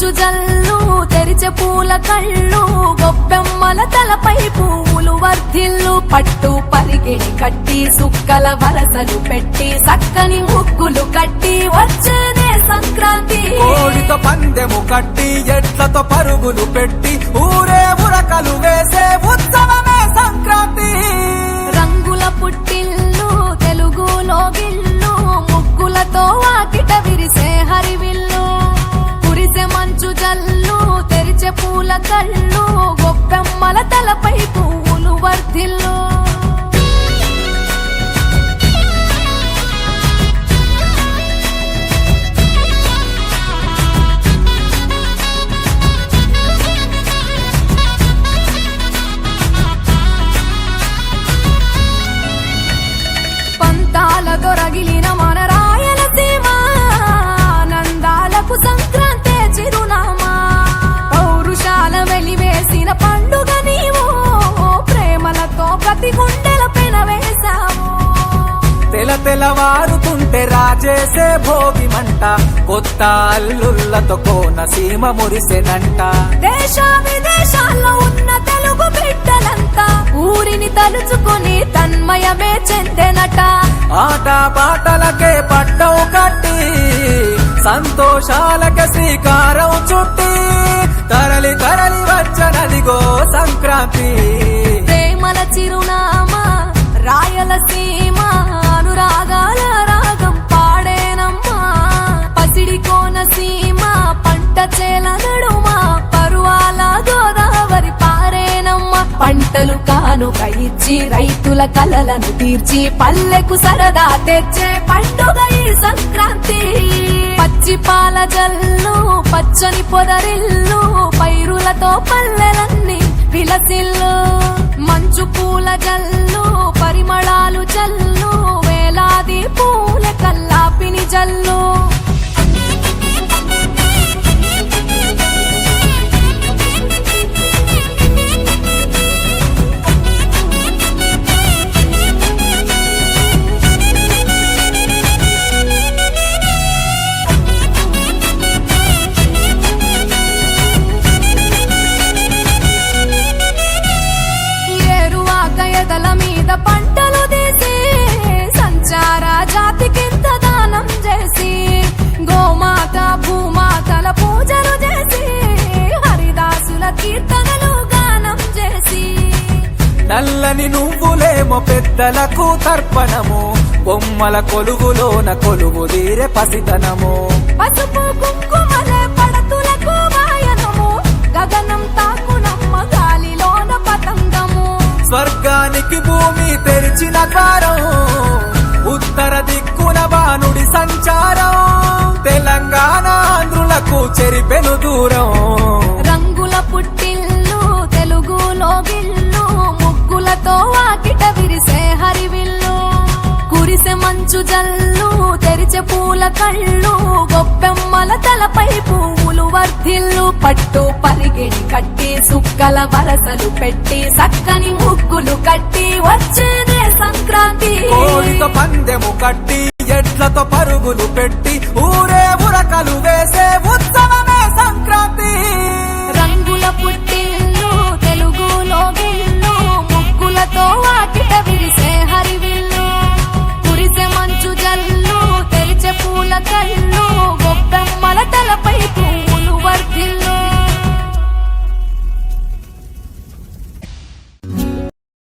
మంచు జల్లు తెరిచే పూల కళ్ళు గొప్పెమ్మల తలపై పువ్వులు వర్ధిల్లు పట్టు పరిగెడి కట్టి సుక్కల వరసలు పెట్టి సక్కని ముగ్గులు కట్టి వచ్చేదే సంక్రాంతి కోడితో పందెము కట్టి ఎట్లతో పరుగులు పెట్టి ఊరే ఉరకలు వేసే ఉత్సవమే సంక్రాంతి రంగుల పుట్టిల్లు తెలుగులో గిల్లు ముగ్గులతో వాకిట విరిసే హరివిల్లు కురిసే మంచు జల్లు తెరిచే పూల కళ్ళు గొప్పెమ్మల తలపై పువ్వులు వర్ధిల్లు దొరగిలిన మన రాయలసీమ ఆనందాలకు సంక్రాంతి చిరునామా పౌరుషాల వెలివేసిన పండుగ నీవు ప్రేమలతో ప్రతి గుండెల పెనవేశావు తెలవారుతుంటే రాజేసే భోగి మంట కొత్త అల్లుళ్లతో కోనసీమ మురిసెనంట దేశ విదేశాల్లో ఉన్న తెలుగు బిడ్డలంతా ఊరిని తలుచుకుని తన్మయమే చెందెనట ఆట పాటలకే పట్టవు కట్టి సంతోషాలకే శ్రీకారం చుట్టి తరలి తరలి వచ్చనదిగో సంక్రాంతి ప్రేమల చిరునామా రాయలసీమ అనురాగాల రాగం పాడేనమ్మా పసిడి కోనసీమ పంట చేల నడుమ పరువాల గోదావరి పారేనమ్మా పంటలు కానుక ఇచ్చి రైతుల కలలను తీర్చి పల్లెకు సరదా తెచ్చే పండుగ ఈ సంక్రాంతి పచ్చి పాల జల్లు పచ్చని పొదరిల్లు పైరులతో పల్లెలన్నీ విలసిల్లు మంచు పూల జల్లు పరిమళాలు జల్లు వేలాది పూల కల్లాపిని జల్లు ఎదల మీద పంటలు తీసి సంచార జాతికింత దానం చేసి గోమాత భూమాతల పూజలు చేసి హరిదాసుల కీర్తనలు గానం చేసి నల్లని నువ్వులేమో పెద్దలకు తర్పణము బొమ్మల కొలువులోన కొలువు తీరే పసితనము పసుపు కుంకుమలే పడతులకు వాయనము గగనం తాకునమ్మ గాలిలోన పతంగము స్వర్గానికి భూమి తెరిచిన ద్వారం ఉత్తర దిక్కున బాణుడి సంచారం తెలంగాణ ఆంధ్రులకు చెరిపెను దూరం రంగుల పుట్టిల్లు తెలుగులో గిల్లు ముగ్గులతో వాకిట విరిసే హరివిల్లు కురిసే మంచు జల్లు తెరిచే పూల కళ్ళు గొప్పెమ్మల తలపై పువ్వులు వర్ధిల్లు పట్టు పరిగెడి కట్టి సుక్కల వరసలు పెట్టి సక్కని ముగ్గులు కట్టి వచ్చేదే సంక్రాంతి కోడితో పందెము కట్టి ఎట్లతో పరుగులు పెట్టి ఊరే ఉరకలు వేసే